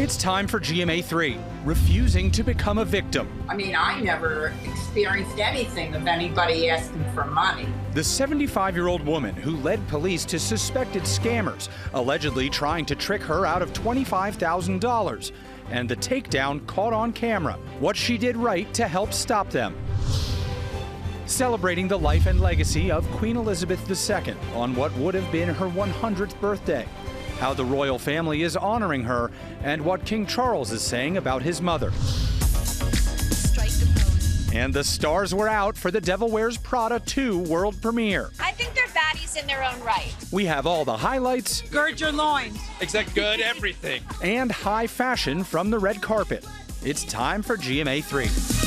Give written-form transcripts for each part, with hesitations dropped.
It's time for GMA3, refusing to become a victim. I mean, I never experienced anything of anybody asking for money. The 75-year-old woman who led police to suspected scammers, allegedly trying to trick her out of $25,000. And the takedown caught on camera. What she did right to help stop them. Celebrating the life and legacy of Queen Elizabeth II on what would have been her 100th birthday. How the royal family is honoring her, and what King Charles is saying about his mother. And the stars were out for the Devil Wears Prada 2 world premiere. I think they're baddies in their own right. We have all the highlights. Gird your loins. Exact good everything. And high fashion from the red carpet. It's time for GMA3.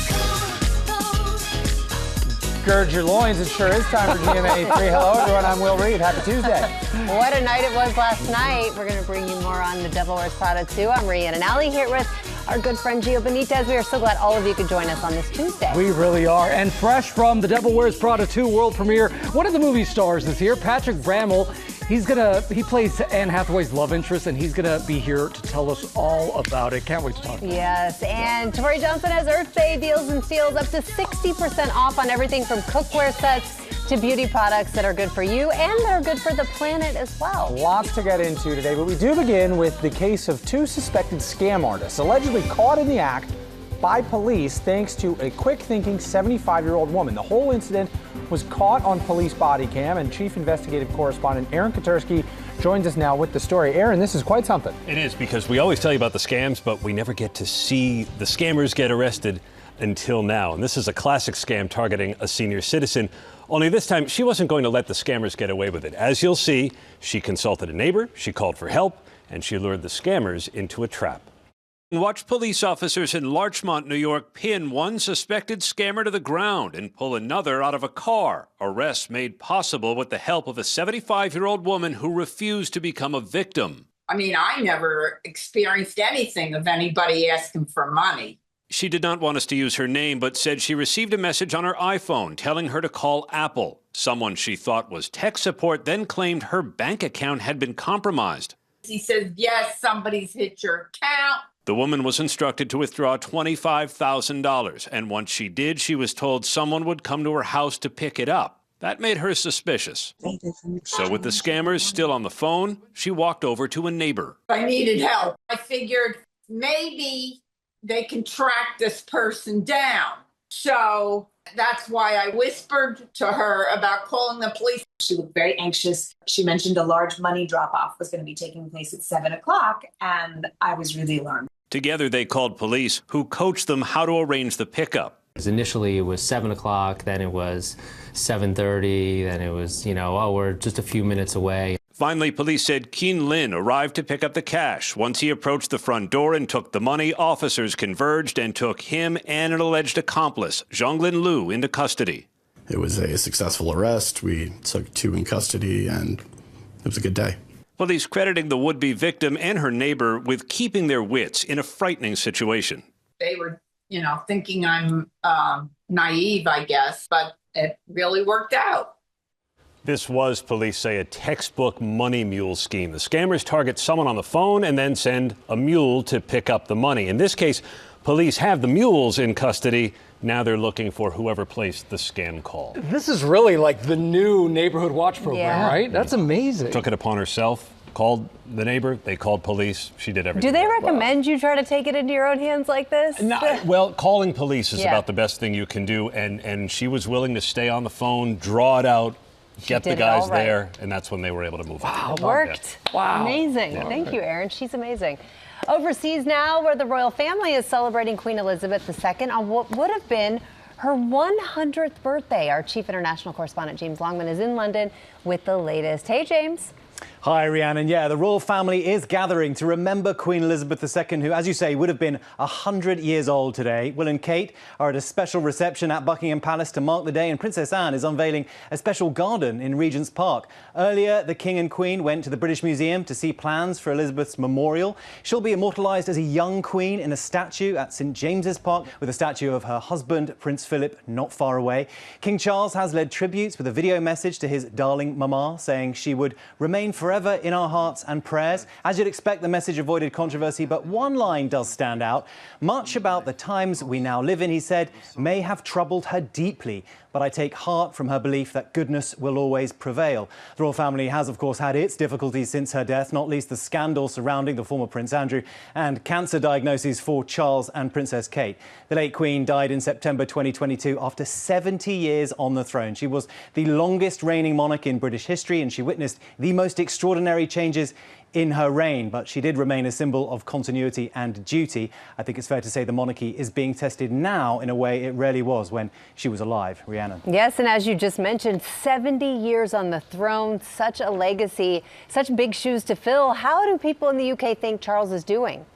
Gird your loins. It sure is time for GMA3. Hello, everyone. I'm Will Reed. Happy Tuesday. What a night it was last night. We're going to bring you more on the Devil Wears Prada 2. I'm Rihanna and Allie here with our good friend Gio Benitez. We are so glad all of you could join us on this Tuesday. We really are. And fresh from the Devil Wears Prada 2 world premiere, one of the movie stars is here, Patrick Brammall. He plays Anne Hathaway's love interest, and he's gonna be here to tell us all about it. Can't wait to talk about it. Yes, and Tori Johnson has Earth Day deals and steals up to 60% off on everything from cookware sets to beauty products that are good for you and that are good for the planet as well. Lots to get into today, but we do begin with the case of two suspected scam artists allegedly caught in the act by police thanks to a quick-thinking 75-year-old woman. The whole incident was caught on police body cam, and Chief Investigative Correspondent Aaron Katursky joins us now with the story. Aaron, this is quite something. It is, because we always tell you about the scams, but we never get to see the scammers get arrested until now. And this is a classic scam targeting a senior citizen. Only this time, she wasn't going to let the scammers get away with it. As you'll see, she consulted a neighbor, she called for help, and she lured the scammers into a trap. Watch police officers in Larchmont, New York, pin one suspected scammer to the ground and pull another out of a car. Arrests made possible with the help of a 75-year-old woman who refused to become a victim. I mean, I never experienced anything of anybody asking for money. She did not want us to use her name, but said she received a message on her iPhone telling her to call Apple. Someone she thought was tech support then claimed her bank account had been compromised. He says, yes, somebody's hit your account. The woman was instructed to withdraw $25,000, and once she did, she was told someone would come to her house to pick it up. That made her suspicious. So with the scammers still on the phone, she walked over to a neighbor. I needed help. I figured maybe they can track this person down. So that's why I whispered to her about calling the police. She looked very anxious. She mentioned a large money drop-off was going to be taking place at 7 o'clock, and I was really alarmed. Together, they called police, who coached them how to arrange the pickup. Initially, it was 7 o'clock, then it was 7:30, then it was, we're just a few minutes away. Finally, police said Keen Lin arrived to pick up the cash. Once he approached the front door and took the money, officers converged and took him and an alleged accomplice, Zhonglin Liu, into custody. It was a successful arrest. We took two in custody, and it was a good day. Police crediting the would-be victim and her neighbor with keeping their wits in a frightening situation. They were, thinking I'm naive, I guess, but it really worked out. This was, police say, a textbook money mule scheme. The scammers target someone on the phone and then send a mule to pick up the money. In this case, police have the mules in custody. Now they're looking for whoever placed the scam call. This is really like the new neighborhood watch program, right? That's amazing. Took it upon herself, called the neighbor, they called police, she did everything. Do they recommend you try to take it into your own hands like this? No, well, calling police is about the best thing you can do, and she was willing to stay on the phone, draw it out, get the guys there, and that's when they were able to move on. Wow, it worked. Yeah. Wow. Amazing. Yeah. Thank you, Aaron. She's amazing. Overseas now, where the royal family is celebrating Queen Elizabeth II on what would have been her 100th birthday. Our chief international correspondent, James Longman, is in London with the latest. Hey, James. Hi, Rihanna. And yeah, the royal family is gathering to remember Queen Elizabeth II, who, as you say, would have been 100 years old today. Will and Kate are at a special reception at Buckingham Palace to mark the day, and Princess Anne is unveiling a special garden in Regent's Park. Earlier, the King and Queen went to the British Museum to see plans for Elizabeth's memorial. She'll be immortalised as a young queen in a statue at St James's Park, with a statue of her husband, Prince Philip, not far away. King Charles has led tributes with a video message to his darling mama, saying she would remain forever forever in our hearts and prayers. As you'd expect, the message avoided controversy, but one line does stand out. Much about the times we now live in, he said, may have troubled her deeply, but I take heart from her belief that goodness will always prevail. The royal family has, of course, had its difficulties since her death, not least the scandal surrounding the former Prince Andrew and cancer diagnoses for Charles and Princess Kate. The late Queen died in September 2022 after 70 years on the throne. She was the longest reigning monarch in British history, and she witnessed the most extraordinary changes in her reign, but she did remain a symbol of continuity and duty. I think it's fair to say the monarchy is being tested now in a way it rarely was when she was alive. Rihanna. Yes, and as you just mentioned, 70 years on the throne, such a legacy, such big shoes to fill. How do people in the UK think Charles is doing?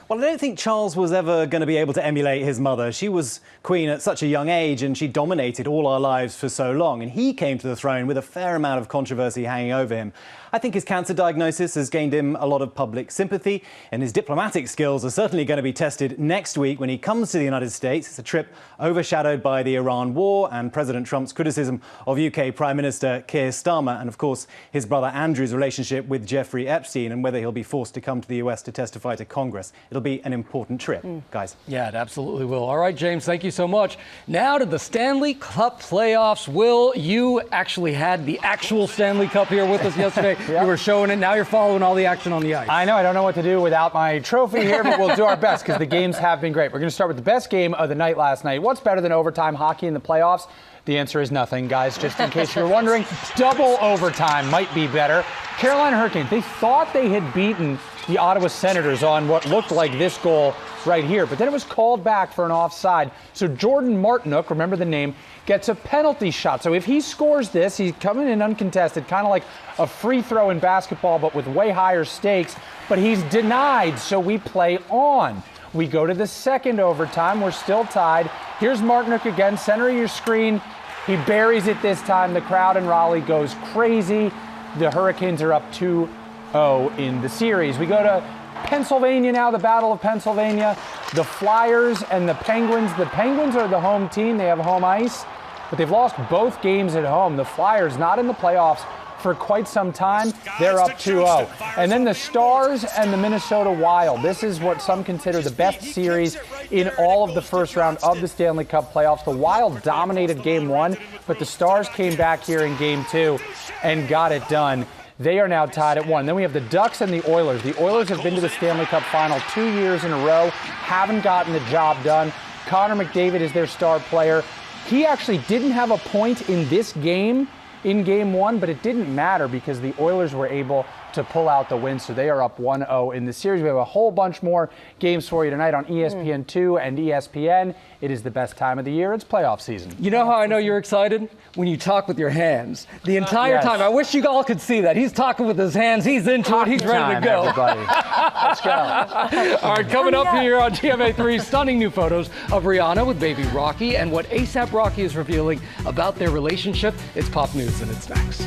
Well, I don't think Charles was ever going to be able to emulate his mother. She was queen at such a young age and she dominated all our lives for so long. And he came to the throne with a fair amount of controversy hanging over him. I think his cancer diagnosis has gained him a lot of public sympathy, and his diplomatic skills are certainly going to be tested next week when he comes to the United States. It's a trip overshadowed by the Iran war and President Trump's criticism of UK Prime Minister Keir Starmer and, of course, his brother Andrew's relationship with Jeffrey Epstein and whether he'll be forced to come to the US to testify to Congress. It'll be an important trip, guys. Yeah, it absolutely will. All right, James, thank you so much. Now to the Stanley Cup playoffs. Will, you actually had the actual Stanley Cup here with us yesterday. Yep. You were showing it. Now you're following all the action on the ice. I know. I don't know what to do without my trophy here, but we'll do our best because the games have been great. We're going to start with the best game of the night last night. What's better than overtime hockey in the playoffs? The answer is nothing, guys. Just in case you were wondering, double overtime might be better. Carolina Hurricanes, they thought they had beaten the Ottawa Senators on what looked like this goal right here, but then it was called back for an offside. So Jordan Martinook, remember the name, gets a penalty shot. So if he scores this, he's coming in uncontested, kind of like a free throw in basketball, but with way higher stakes. But he's denied, so we play on. We go to the second overtime. We're still tied. Here's Martinook again, center of your screen. He buries it this time. The crowd in Raleigh goes crazy. The Hurricanes are up 2-0 in the series. We go to Pennsylvania now, the Battle of Pennsylvania. The Flyers and the Penguins. The Penguins are the home team. They have home ice, but they've lost both games at home. The Flyers not in the playoffs for quite some time. They're up 2-0. And then the Stars and the Minnesota Wild. This is what some consider the best series in all of the first round of the Stanley Cup playoffs. The Wild dominated game one, but the Stars came back here in game two and got it done. They are now tied at 1. Then we have the Ducks and the Oilers. The Oilers have been to the Stanley Cup final 2 years in a row, haven't gotten the job done. Connor McDavid is their star player. He actually didn't have a point in this game, in game one, but it didn't matter because the Oilers were able to pull out the win, so they are up 1-0 in the series. We have a whole bunch more games for you tonight on ESPN2 and ESPN. It is the best time of the year. It's playoff season. You know how I know you're excited? When you talk with your hands. The entire time. I wish you all could see that. He's talking with his hands. He's into it. He's ready to go. Everybody. Let's go. All right, coming up here on GMA3, stunning new photos of Rihanna with baby Rocki and what ASAP Rocky is revealing about their relationship. It's pop news, and it's next.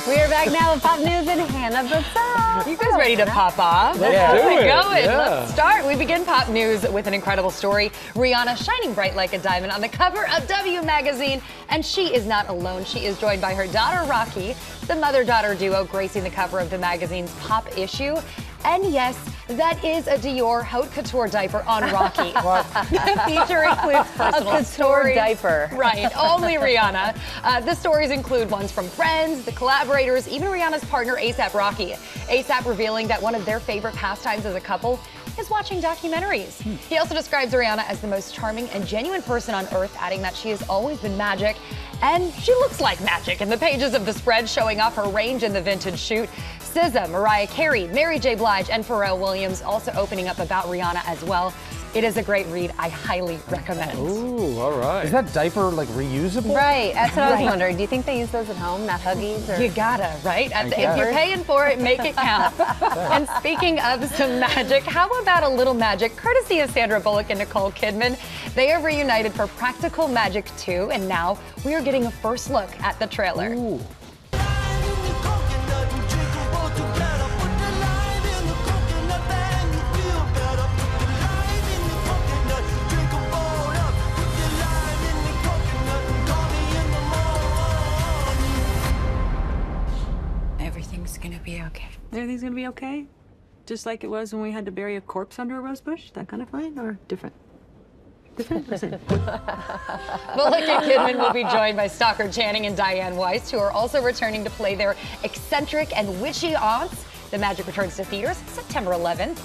We are back now with Pop News and Hannah Bassell. You guys ready to pop off? Let's do it. Let's start. We begin Pop News with an incredible story. Rihanna shining bright like a diamond on the cover of W magazine. And she is not alone. She is joined by her daughter, Rocki, the mother-daughter duo gracing the cover of the magazine's pop issue. And yes, that is a Dior haute couture diaper on Rocki. The feature includes personal a couture stories. diaper. Right, only Rihanna. The stories include ones from friends, the collaborators, even Rihanna's partner ASAP Rocky. ASAP revealing that one of their favorite pastimes as a couple is watching documentaries. He also describes Rihanna as the most charming and genuine person on earth, adding that she has always been magic. And she looks like magic in the pages of the spread, showing off her range in the vintage shoot. SZA, Mariah Carey, Mary J. Blige, and Pharrell Williams also opening up about Rihanna as well. It is a great read. I highly recommend. Ooh, all right. Is that diaper like reusable? Right. That's what I was wondering. Do you think they use those at home, not Huggies? Or? You gotta, right? If you're paying for it, make it count. And speaking of some magic, how about a little magic courtesy of Sandra Bullock and Nicole Kidman? They have reunited for Practical Magic 2, and now we are getting a first look at the trailer. Ooh. gonna be okay. Everything's gonna be okay? Just like it was when we had to bury a corpse under a rose bush? That kind of fine or different? Different? Listen. Malika Kidman will be joined by Stockard Channing and Diane Weiss, who are also returning to play their eccentric and witchy aunts. The Magic returns to theaters September 11th.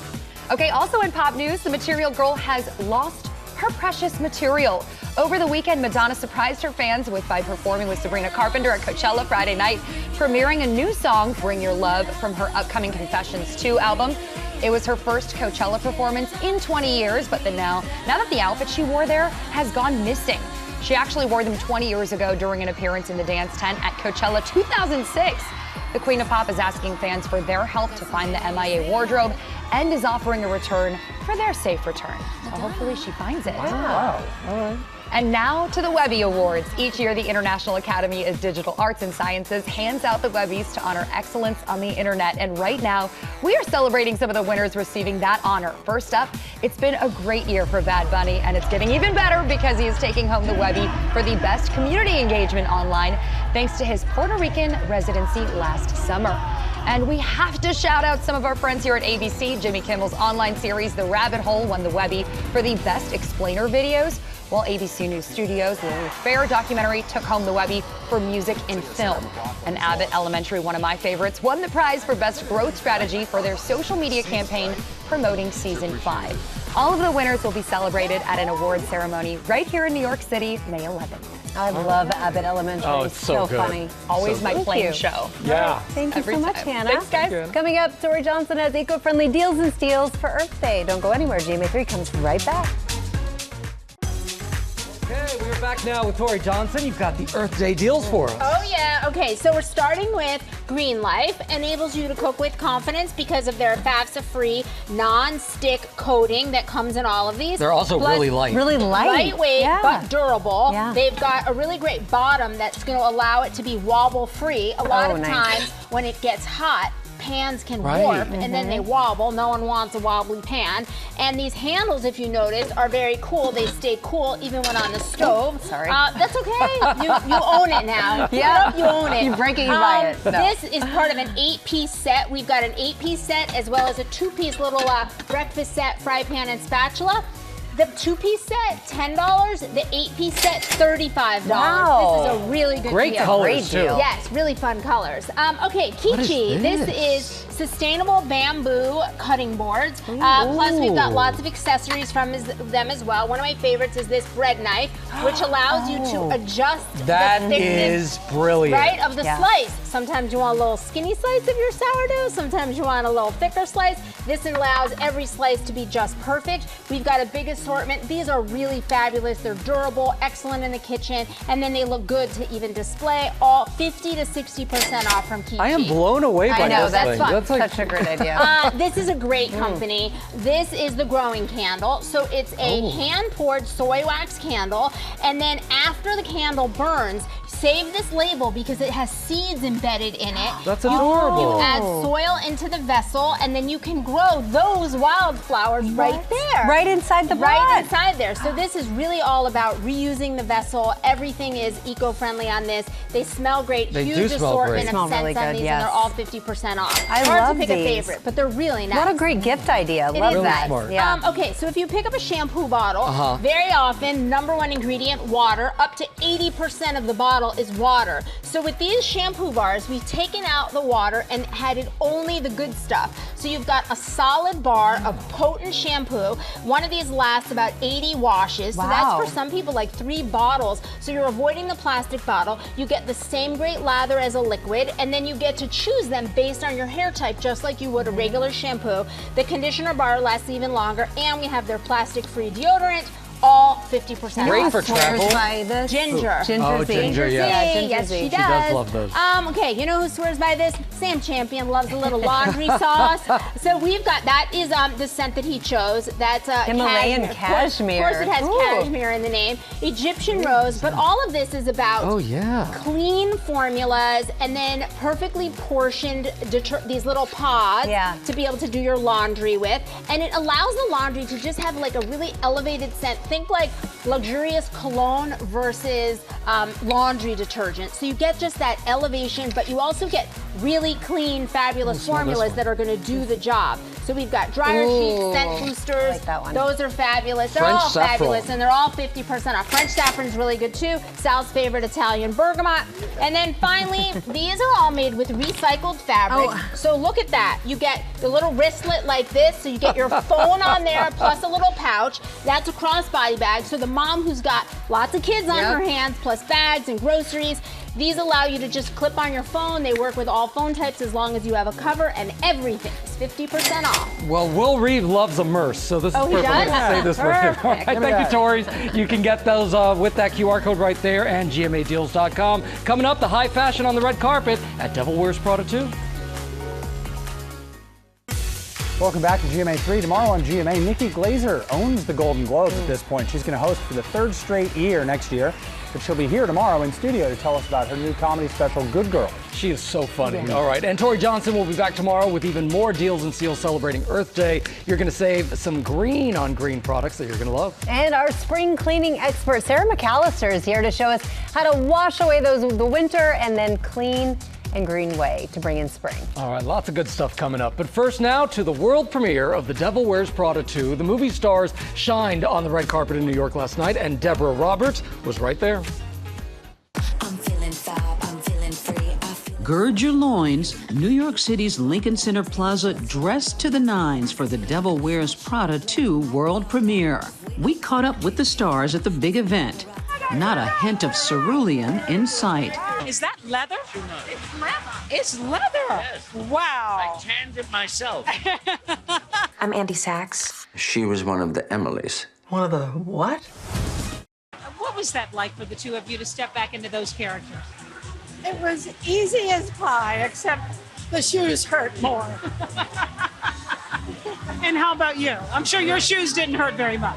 Okay, also in pop news, the Material Girl has lost her precious material. Over the weekend, Madonna surprised her fans by performing with Sabrina Carpenter at Coachella Friday night, premiering a new song, Bring Your Love, from her upcoming Confessions 2 album. It was her first Coachella performance in 20 years, but now that the outfit she wore there has gone missing. She actually wore them 20 years ago during an appearance in the dance tent at Coachella 2006. The Queen of Pop is asking fans for their help to find the MIA wardrobe and is offering a return for their safe return. So hopefully she finds it. Wow. All right. And now to the Webby Awards. Each year, the International Academy of Digital Arts and Sciences hands out the Webbies to honor excellence on the internet. And right now, we are celebrating some of the winners receiving that honor. First up, it's been a great year for Bad Bunny, and it's getting even better because he is taking home the Webby for the best community engagement online, thanks to his Puerto Rican residency last summer. And we have to shout out some of our friends here at ABC. Jimmy Kimmel's online series, The Rabbit Hole, won the Webby for the best explainer videos, while ABC News Studios' Lily Fair documentary took home the Webby for music and film. And Abbott Elementary, one of my favorites, won the prize for best growth strategy for their social media campaign promoting season 5. All of the winners will be celebrated at an awards ceremony right here in New York City, May 11th. I love Abbott Elementary. Oh, it's so good. Funny. Always my playing show. Yeah. Thank you Every so much, time. Hannah. Thanks, guys. Coming up, Tori Johnson has eco-friendly deals and steals for Earth Day. Don't go anywhere. GMA3 comes right back. Okay, we're back now with Tori Johnson. You've got the Earth Day deals for us. Oh yeah, okay, so we're starting with Green Life. Enables you to cook with confidence because of their FAFSA-free non-stick coating that comes in all of these. They're also Plus, really light. Really light. Lightweight, but durable. Yeah. They've got a really great bottom that's gonna allow it to be wobble-free. A lot of nice. times when it gets hot, pans can Right. warp and then they wobble. No one wants a wobbly pan. And these handles, if you notice, are very cool. They stay cool even when on the stove. Sorry. That's okay. You own it now. Yeah. You own it. You break it, you buy it. No. This is part of an 8-piece set. We've got an 8-piece set as well as a 2-piece little breakfast set, fry pan and spatula. The 2-piece set, $10. The 8-piece set, $35. Wow. This is a really good Great deal. colors, too. Yes, really fun colors. Okay, Kichi. This is sustainable bamboo cutting boards. Plus, we've got lots of accessories from them as well. One of my favorites is this bread knife, which allows you to adjust That the thickness, is brilliant. right, of the slice. Sometimes you want a little skinny slice of your sourdough. Sometimes you want a little thicker slice. This allows every slice to be just perfect. We've got a big assortment. These are really fabulous. They're durable, excellent in the kitchen, and then they look good to even display. All 50 to 60% off from Kichi. I am blown away by I know, this that's thing. fun. That's like Such a great idea. This is a great company. This is the Growing Candle. So it's a hand-poured soy wax candle, and then after the candle burns, save this label because it has seeds embedded in it. That's adorable. You add soil into the vessel, and then you can grow those wildflowers right there. Right inside the pot. Right inside there. So this is really all about reusing the vessel. Everything is eco-friendly on this. They smell great. They Huge do smell assortment great. of Smell scents really on good, these, yes. and they're all 50% off. I Hard love to pick a these. favorite, but they're really nice. What a great gift idea. It Love is that. nice. Yeah. Okay, so if you pick up a shampoo bottle, very often, #1 ingredient, water. Up to 80% of the bottle is water. So with these shampoo bars, we've taken out the water and added only the good stuff. So you've got a solid bar of potent shampoo. One of these lasts about 80 washes. So Wow. that's for some people like 3 bottles. So you're avoiding the plastic bottle. You get the same great lather as a liquid, and then you get to choose them based on your hair type, just like you would a regular shampoo. The conditioner bar lasts even longer, and we have their plastic-free deodorant. All 50% Great off. for travel. By this? Ginger. Ginger Z. Ginger, yeah. Ginger Yes, Z. she She does. does love those. Okay, you know who swears by this? Sam Champion loves a little laundry sauce. So we've got, that is the scent that he chose. That's Himalayan cashmere. Of course it has cashmere in the name. Egyptian rose, but all of this is about clean formulas and then perfectly portioned these little pods to be able to do your laundry with. And it allows the laundry to just have like a really elevated scent. Think like luxurious cologne versus laundry detergent. So you get just that elevation, but you also get really clean, fabulous formulas that are going to do the job. So we've got dryer sheets, scent boosters. like that one. Those are fabulous. They're French all saffron. fabulous, and they're all 50% off. French saffron's really good too. Sal's favorite, Italian bergamot. And then finally, these are all made with recycled fabric. So look at that. You get the little wristlet like this, so you get your phone on there, plus a little pouch. That's a crossbody bag. So the mom who's got lots of kids on her hands, plus bags and groceries, these allow you to just clip on your phone. They work with all phone types as long as you have a cover, and everything is 50% off. Well, Will Reeve loves a Merce, so this is Oh, he perfect. I'm does? gonna say this for him. All right, Perfect. thank you, Tories. You can get those with that QR code right there and GMAdeals.com. Coming up, the high fashion on the red carpet at Devil Wears Prada 2. Welcome back to GMA3. Tomorrow on GMA, Nikki Glaser owns the Golden Globes at this point. She's going to host for the third straight year next year, but she'll be here tomorrow in studio to tell us about her new comedy special, Good Girl. She is so funny. All right, and Tori Johnson will be back tomorrow with even more deals and seals celebrating Earth Day. You're going to save some green on green products that you're going to love. And our spring cleaning expert, Sarah McAllister, is here to show us how to wash away the winter and then clean and green way to bring in spring. All right, lots of good stuff coming up. But first now to the world premiere of The Devil Wears Prada 2. The movie stars shined on the red carpet in New York last night, and Deborah Roberts was right there. I'm feeling fab, I'm feeling free. Gird your loins. New York City's Lincoln Center Plaza dressed to the nines for The Devil Wears Prada 2 world premiere. We caught up with the stars at the big event. Not a hint of cerulean in sight. Is that leather? It's leather. It's leather. Yes. Wow. I tanned it myself. I'm Andy Sachs. She was one of the Emilys. One of the what? What was that like for the two of you to step back into those characters? It was easy as pie, except the shoes hurt more. And how about you? I'm sure your shoes didn't hurt very much.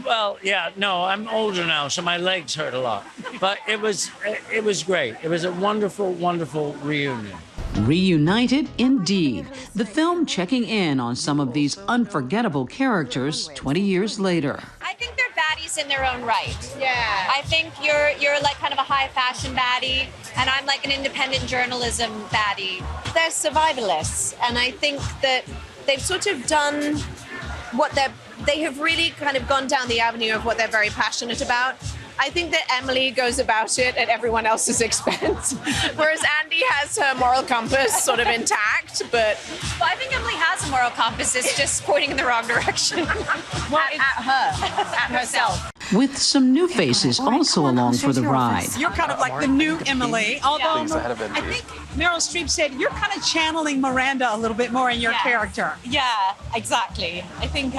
Well, yeah, no, I'm older now, so my legs hurt a lot. But it was great. It was a wonderful, wonderful reunion. Reunited indeed. The film checking in on some of these unforgettable characters 20 years later. I think they're baddies in their own right. Yeah. I think you're like kind of a high fashion baddie, and I'm like an independent journalism baddie. They're survivalists, and I think that they've sort of done what they have really kind of gone down the avenue of what they're very passionate about. I think that Emily goes about it at everyone else's expense, whereas Andy has her moral compass sort of intact. But well, I think Emily has a moral compass. It's just pointing in the wrong direction. Well, at herself. With some new faces also along for the ride. You're kind of like the new Emily, although I think Meryl Streep said you're kind of channeling Miranda a little bit more in your character. Yeah, exactly. I think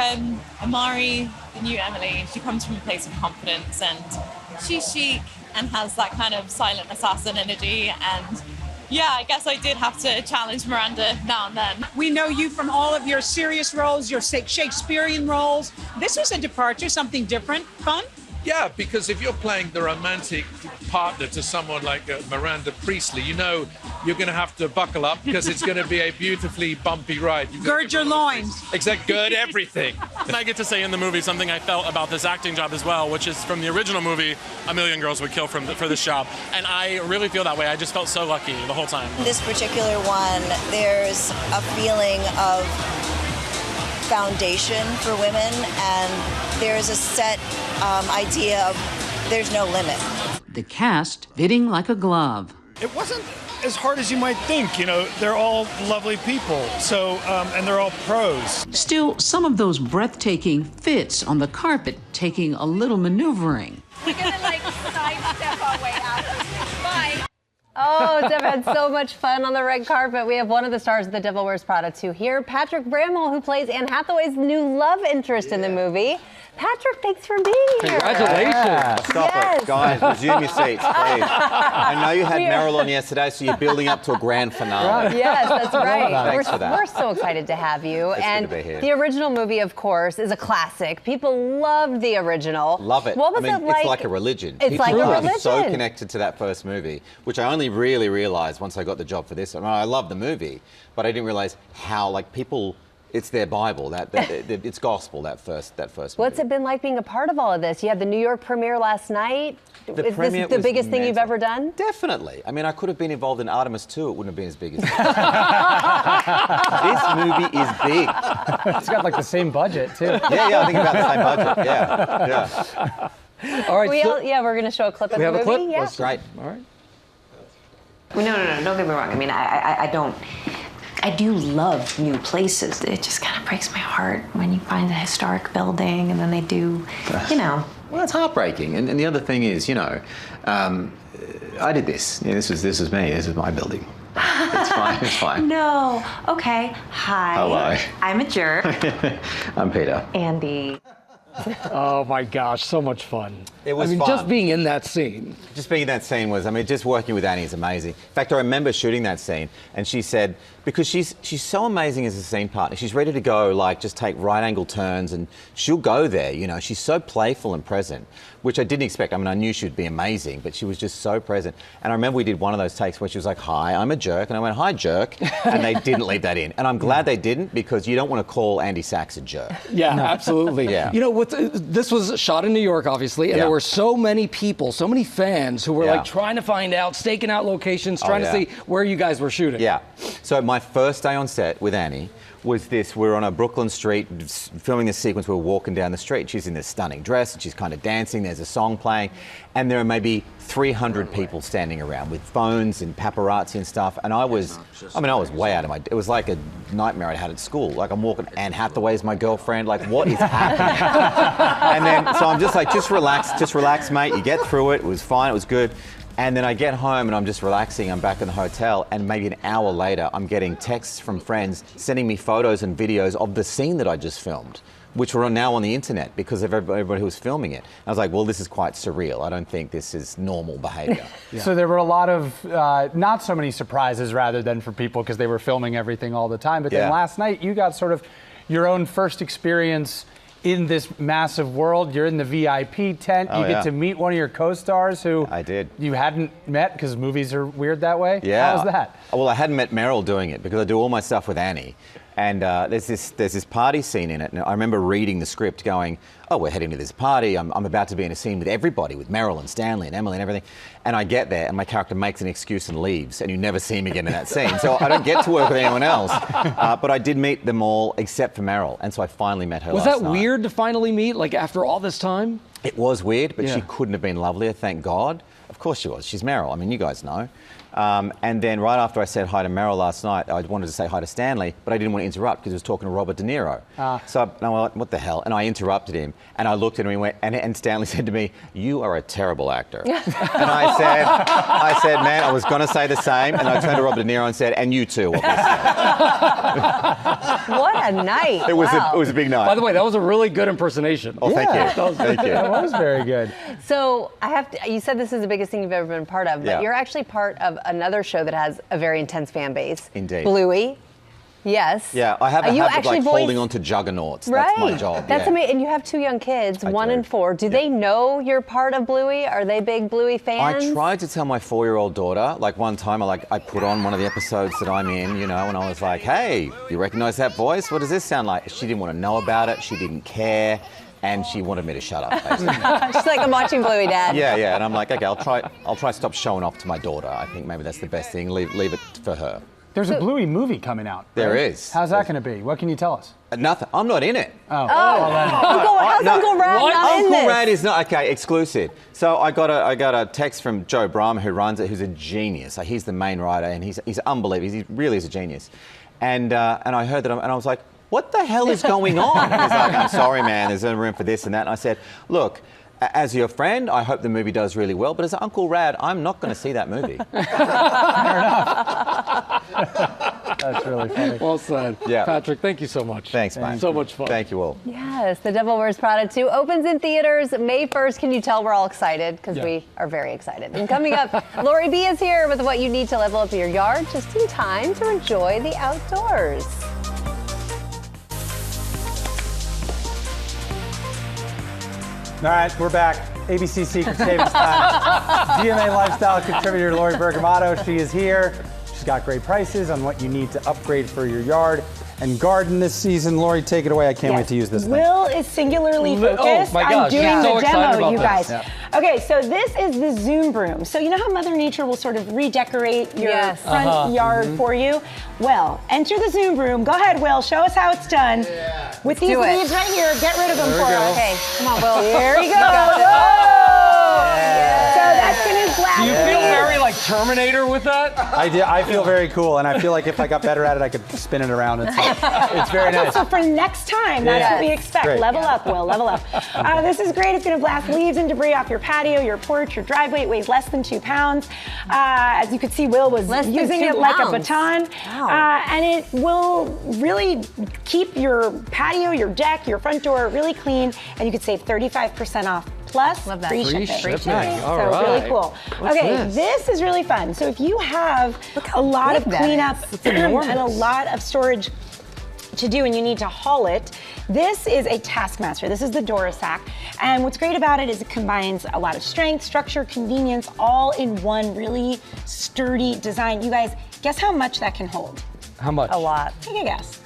Amari, the new Emily, she comes from a place of confidence, and she's chic and has that kind of silent assassin energy. And yeah, I guess I did have to challenge Miranda now and then. We know you from all of your serious roles, your Shakespearean roles. This was a departure, something different, fun. Yeah, because if you're playing the romantic partner to someone like Miranda Priestley, you know you're going to have to buckle up because it's going to be a beautifully bumpy ride. Gird your loins. Exactly, gird everything. And I get to say in the movie something I felt about this acting job as well, which is from the original movie, A Million Girls Would Kill for this job. And I really feel that way. I just felt so lucky the whole time. This particular one, there's a feeling of foundation for women, and there's a set idea of there's no limit. The cast fitting like a glove. It wasn't as hard as you might think. You know, they're all lovely people, so and they're all pros. Still, some of those breathtaking fits on the carpet taking a little maneuvering. We're gonna like sidestep our way out of this. Bye. Oh, Deb had so much fun on the red carpet. We have one of the stars of The Devil Wears Prada 2 here, Patrick Brammall, who plays Anne Hathaway's new love interest in the movie. Patrick, thanks for being here. Congratulations. Stop it. Guys, resume your seats, please. I know you had Meryl on yesterday, so you're building up to a grand finale. Yes, that's right. Thanks for that. We're so excited to have you. It's and good to be here. The original movie, of course, is a classic. People loved the original. Love it. What was it like? It's like a religion. It's like a religion. I'm so connected to that first movie, which I only really realized once I got the job for this. I mean, I love the movie, but I didn't realize how, like, people... It's their Bible. It's gospel. That first movie. What's it been like being a part of all of this? You had the New York premiere last night. Is this the biggest thing you've ever done? Definitely. I mean, I could have been involved in Artemis 2. It wouldn't have been as big as this. This movie is big. It's got like the same budget, too. Yeah, I think about the same budget. Yeah. All right. We're going to show a clip of the movie. We have a clip? Yeah. That's great. All right. Well, no, don't get me wrong. I mean, I do love new places. It just kind of breaks my heart when you find a historic building and then they do, Well, it's heartbreaking. And the other thing is, I did this. This was me. This is my building. It's fine. It's fine. No. Okay. Hi. Hello. I'm a jerk. I'm Peter. Andy. Oh my gosh, so much fun. It was fun. Just being in that scene. Just being in that scene was, just working with Annie is amazing. In fact, I remember shooting that scene and she said, because she's so amazing as a scene partner, she's ready to go, like, just take right angle turns and she'll go there, she's so playful and present, which I didn't expect. I knew she'd be amazing, but she was just so present. And I remember we did one of those takes where she was like, hi, I'm a jerk. And I went, hi, jerk. And they didn't leave that in. And I'm glad they didn't, because you don't want to call Andy Sachs a jerk. Yeah, absolutely. Yeah. This was shot in New York, obviously, and there were so many people, so many fans who were like trying to find out, staking out locations, trying to see where you guys were shooting. Yeah. So my first day on set with Annie was this. We were on a Brooklyn street filming this sequence. We were walking down the street. She's in this stunning dress and she's kind of dancing. There's a song playing and there are maybe 300 people standing around with phones and paparazzi and stuff. And I was way out of my... It was like a nightmare I had at school. Like, I'm walking, Anne Hathaway's my girlfriend. Like, what is happening? And then, so I'm just like, just relax, mate. You get through it. It was fine. It was good. And then I get home and I'm just relaxing. I'm back in the hotel, and maybe an hour later, I'm getting texts from friends sending me photos and videos of the scene that I just filmed, which were now on the internet because of everybody who was filming it. I was like, well, this is quite surreal. I don't think this is normal behavior. So there were a lot of, not so many surprises rather than for people because they were filming everything all the time. But then last night, you got sort of your own first experience in this massive world. You're in the VIP tent. You get to meet one of your co-stars who you hadn't met because movies are weird that way. Yeah. How was that? Well, I hadn't met Meryl doing it because I do all my stuff with Annie. And there's this party scene in it. And I remember reading the script going, oh, we're heading to this party. I'm about to be in a scene with everybody, with Meryl and Stanley and Emily and everything. And I get there and my character makes an excuse and leaves, and you never see him again in that scene. So I don't get to work with anyone else. But I did meet them all except for Meryl. And so I finally met her last night. Was that weird to finally meet, like, after all this time? It was weird, but she couldn't have been lovelier, thank God. Of course she was. She's Meryl. I mean, you guys know. And then right after I said hi to Meryl last night, I wanted to say hi to Stanley, but I didn't want to interrupt because he was talking to Robert De Niro. So I went, what the hell? And I interrupted him, and I looked at him and he went, and Stanley said to me, you are a terrible actor. And I said, man, I was going to say the same, and I turned to Robert De Niro and said, and you too, obviously. What a night. It was a big night. By the way, that was a really good impersonation. Oh, thank you. Thank you. That was very good. So you said this is the biggest thing you've ever been a part of, but you're actually part of another show that has a very intense fan base. Indeed. Bluey. Yes. Yeah, I have a habit of like holding on to juggernauts. Right. That's my job. That's amazing. And you have two young kids, 1 and 4. Do they know you're part of Bluey? Are they big Bluey fans? I tried to tell my 4-year-old daughter, like one time I put on one of the episodes that I'm in, and I was like, hey, you recognize that voice? What does this sound like? She didn't want to know about it. She didn't care. And she wanted me to shut up, basically. She's like, I'm watching Bluey, Dad. Yeah. And I'm like, okay, I'll try stop showing off to my daughter. I think maybe that's the best thing. Leave it for her. There's a Bluey movie coming out. There right? is. How's that going to be? What can you tell us? Nothing. I'm not in it. Well, how's Uncle Rad not in this? Uncle Rad is not, okay, exclusive. So I got a text from Joe Brammall, who runs it, who's a genius. Like, he's the main writer, and he's unbelievable. He really is a genius. And I heard that, and I was like, what the hell is going on? And he's like, I'm sorry, man, there's no room for this and that. And I said, look, as your friend, I hope the movie does really well, but as Uncle Rad, I'm not going to see that movie. Fair enough. That's really funny. Well said. Yeah. Patrick, thank you so much. Thanks, mate. So much fun. Thank you all. Yes, The Devil Wears Prada 2 opens in theaters May 1st. Can you tell we're all excited? Because we are very excited. And coming up, Lori B is here with what you need to level up your yard just in time to enjoy the outdoors. All right, we're back. ABC Secret Savings Time. GMA Lifestyle contributor Lori Bergamato, she is here. She's got great prices on what you need to upgrade for your yard. and garden this season. Lori, take it away. I can't wait to use this thing. Will is singularly focused on doing the demo, you guys. Yeah. Okay, so this is the Zoom broom. So you know how Mother Nature will sort of redecorate your front yard for you? Well, enter the Zoom broom. Go ahead, Will. Show us how it's done. With these leaves right here, get rid of them for us. Okay, come on, Will. There you go. So that's in his black. Do you feel very like Terminator with that? I feel very cool, and I feel like if I got better at it, I could spin it around. It's very nice. So for next time, that's what we expect. Great. Level up, Will. Level up. This is great. It's going to blast leaves and debris off your patio, your porch, your driveway. It weighs less than 2 pounds. As you could see, Will was using it like a baton. Wow. And it will really keep your patio, your deck, your front door really clean, and you could save 35% off. Plus free shipping. Free shipping. All so right. really cool. What's this is really fun. So if you have a lot of cleanup and a lot of storage to do and you need to haul it, this is a Taskmaster. This is the Durasack. And what's great about it is it combines a lot of strength, structure, convenience, all in one really sturdy design. You guys, guess how much that can hold? How much? A lot. Take a guess.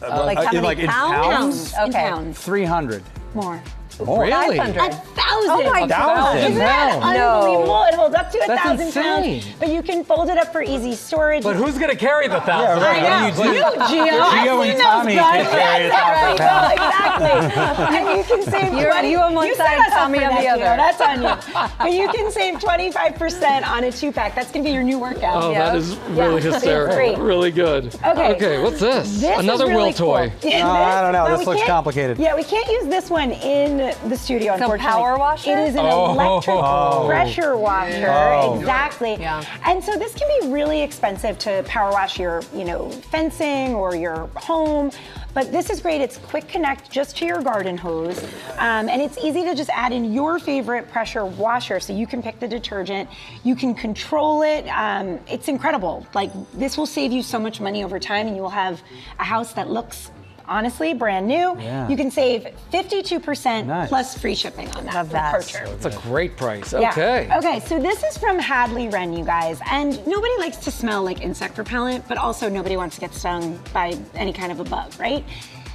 Like how many in pounds? In pounds. 300. More. Really? 1,000. Oh my God. Isn't that unbelievable? It holds up to 1,000 pounds. insane. But you can fold it up for easy storage. But who's going to carry the 1,000? I know. You, Gio. Gio and Tommy can carry 1,000 pounds. Exactly. And you can save 20. You on one side, Tommy on the other. That's on you. But you can save 25% on a 2-pack. That's going to be your new workout. Oh, that is really hysterical. Great. Really good. Okay. What's this? This Another is really Will toy. Cool. I don't know. Well, This we looks can't- complicated. Yeah, we can't use this one in the studio, It's a unfortunately. power washer? It is an electric pressure washer. Oh. Exactly. Yeah. And so this can be really expensive to power wash your, fencing or your home. But this is great. It's quick connect just to your garden hose. And it's easy to just add in your favorite pressure washer. So you can pick the detergent. You can control it. It's incredible. Like, this will save you so much money over time, and you will have a house that looks honestly brand new. Yeah. You can save 52% Nice. plus free shipping on that. Love that. Purchase. That's a great price. Yeah. Okay. Okay, so this is from Hadley Wren, you guys. And nobody likes to smell like insect repellent, but also nobody wants to get stung by any kind of a bug, right?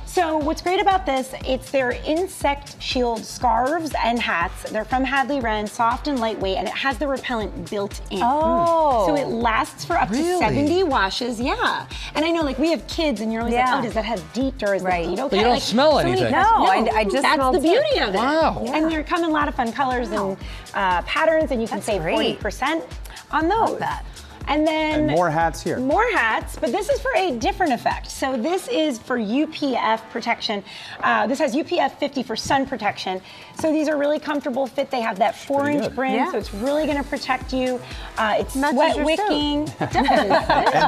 So what's great about this, it's their insect shield scarves and hats. They're from Hadley Wren, soft and lightweight, and it has the repellent built in. Oh. So it lasts for up to 70 washes, yeah. And I know, like, we have kids, and you're always like, oh, does that have DEET, or is the DEET okay? But you don't smell anything. No, I just That's smelled the beauty of it. Wow. Yeah. And they come in a lot of fun colors and patterns, and you can save 40% on those. Love that. And then And more hats here. More hats, but this is for a different effect. So this is for UPF protection. This has UPF 50 for sun protection. So these are really comfortable fit. They have that 4-inch brim, so it's really going to protect you. It's sweat wicking. And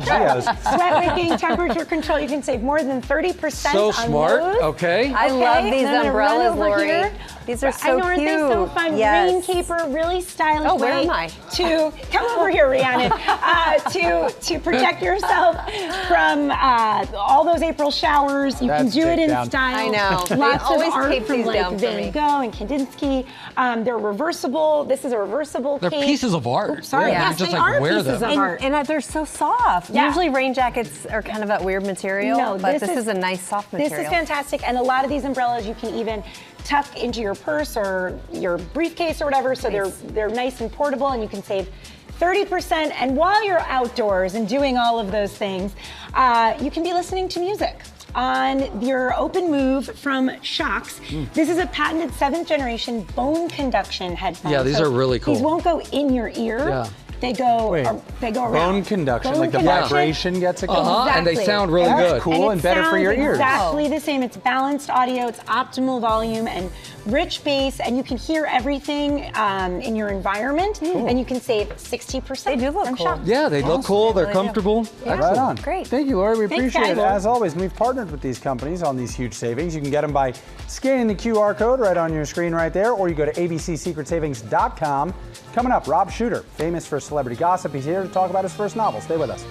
Gio's. Sweat wicking, temperature control. You can save more than 30% So on smart. those. Okay. I love these And I'm gonna run umbrellas, over Lori. here. These are so I know, aren't they so cute? fun? Yes. Rain caper, really stylish Oh, where way am I? to come over here, Rihanna, to protect yourself from all those April showers. You can That's do it in takedown. style. I know. They Lots of always art tape from these like down for Van me. Gogh and Kandinsky. They're reversible. This is a reversible They're cape. pieces of art. Oops, sorry, Yeah, yes, you just they like are wear pieces them. of art. And they're so soft. Yeah. Usually rain jackets are kind of that weird material, No, but this is a nice soft material. This is fantastic, and a lot of these umbrellas you can even tuck into your purse or your briefcase or whatever, so they're nice and portable, and you can save 30%. And while you're outdoors and doing all of those things, you can be listening to music on your Open Move from Shocks. This is a patented 7th generation bone conduction headphone. Yeah, these are really cool. These won't go in your ear. Yeah. They go around. Bone conduction, Bone like the conduction. vibration gets it. And they sound really That's good. cool and better for your ears. Exactly the same. It's balanced audio, it's optimal volume and rich bass, and you can hear everything in your environment, and you can save 60%. They do look cool. Yeah, they look cool. They're comfortable. Right on. Great. Thank you, Lori. We Thanks, appreciate it. guys. As always, we've partnered with these companies on these huge savings. You can get them by scanning the QR code right on your screen right there, or you go to abcsecretsavings.com. Coming up, Rob Shooter, famous for celebrity gossip. He's here to talk about his first novel. Stay with us.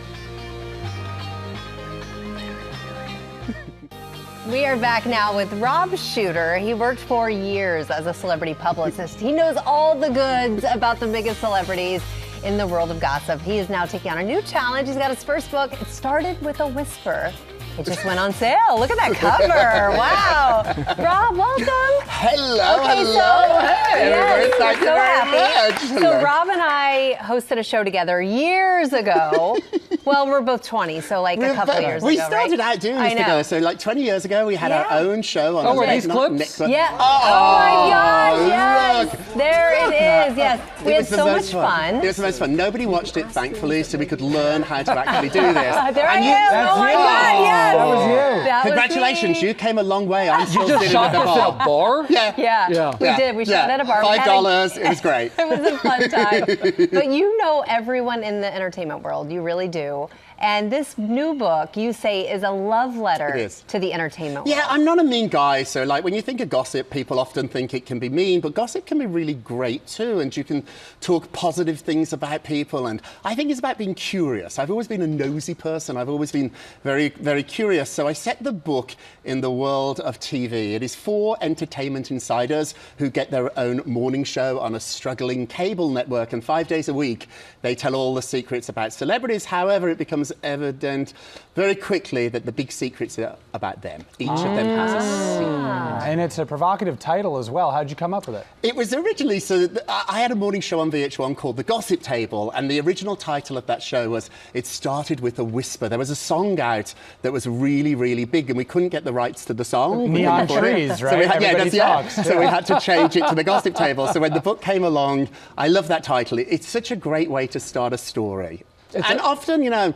We are back now with Rob Shooter. He worked for years as a celebrity publicist. He knows all the goods about the biggest celebrities in the world of gossip. He is now taking on a new challenge. He's got his first book. It started with a whisper. It just went on sale. Look at that cover. Wow. Rob, welcome. Hello, Okay, hello. Hey, everybody. Yes, Thank you so very happy. much. So Hello. Rob and I hosted a show together years ago. Well, we're both 20, so like a couple years we ago, started right? out doing I this know. together. So like 20 years ago, we had our own show on. Oh, were these clips? Yeah. Oh, my gosh, yes. look. There it is, yes. We It had was the so much most fun. It was the most fun. Nobody watched it, thankfully, so we could learn how to actually do this. There I am. Oh my God, yes. That was you. That was Congratulations, me. you came a long way. I'm still just sitting shot at the this bar. at a bar? Yeah, we did. We shot at a bar. We had $5. It was great. It was a fun time. But you know everyone in the entertainment world. You really do. And this new book, you say, is a love letter to the entertainment world. Yeah, I'm not a mean guy, so like when you think of gossip, people often think it can be mean, but gossip can be really great too, and you can talk positive things about people, and I think it's about being curious. I've always been a nosy person. I've always been very, very curious, so I set the book in the world of TV. It is for entertainment insiders who get their own morning show on a struggling cable network, and 5 days a week, they tell all the secrets about celebrities. However, it becomes evident very quickly that the big secrets are about them. Each of them has a secret. And it's a provocative title as well. How'd you come up with it? It was originally, I had a morning show on VH1 called The Gossip Table, and the original title of that show was It Started With a Whisper. There was a song out that was really, really big, and we couldn't get the rights to the song. Neon Trees, right? So we had, Everybody talks. So we had to change it to The Gossip Table. So when the book came along, I love that title. It's such a great way to start a story. And often, you know,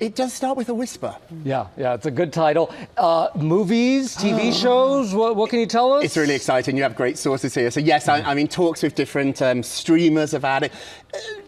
it does start with a whisper. Yeah, it's a good title. Movies, TV shows, what can you tell us? It's really exciting. You have great sources here. So yes, I'm in talks with different streamers about it.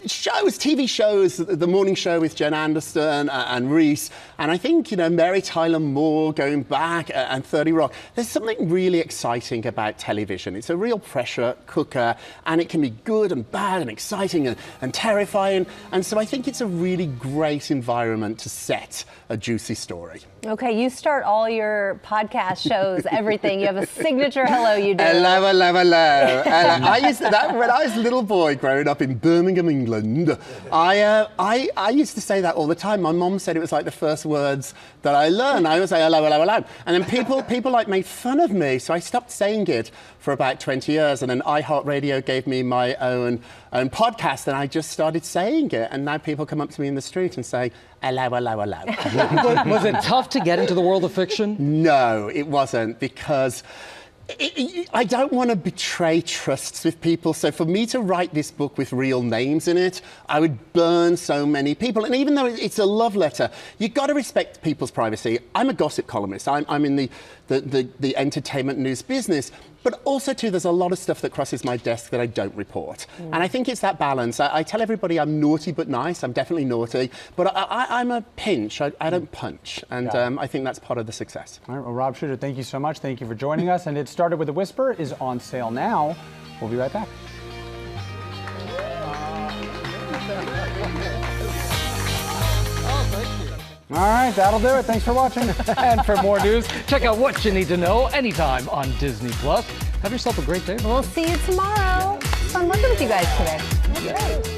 Shows, TV shows, the morning show with Jen Anderson and Reese, and I think, you know, Mary Tyler Moore going back and 30 Rock. There's something really exciting about television. It's a real pressure cooker, and it can be good and bad and exciting and terrifying. And so I think it's a really great environment to set a juicy story. Okay, you start all your podcast shows, everything. You have a signature hello you do. Hello, hello, hello. I used to, when I was a little boy growing up in Birmingham, England, I used to say that all the time. My mom said it was like the first words that I learned. I would say hello, hello, hello. And then people like made fun of me, so I stopped saying it for about 20 years. And then iHeartRadio gave me my own podcast, and I just started saying it. And now people come up to me in the street and say, hello, hello, hello. Was it tough to get into the world of fiction? No, it wasn't, because I don't want to betray trusts with people. So for me to write this book with real names in it, I would burn so many people. And even though it's a love letter, you've got to respect people's privacy. I'm a gossip columnist. I'm in the entertainment news business. But also, too, there's a lot of stuff that crosses my desk that I don't report. And I think it's that balance. I tell everybody I'm naughty but nice. I'm definitely naughty. But I'm a pinch. I don't punch. And I think that's part of the success. All right, well, Rob Shuter, thank you so much. Thank you for joining us. And It Started With a Whisper is on sale now. We'll be right back. All right, that'll do it. Thanks for watching. And for more news, check out What You Need to Know anytime on Disney+. Have yourself a great day. We'll see you tomorrow. Fun working with you guys today. That's great.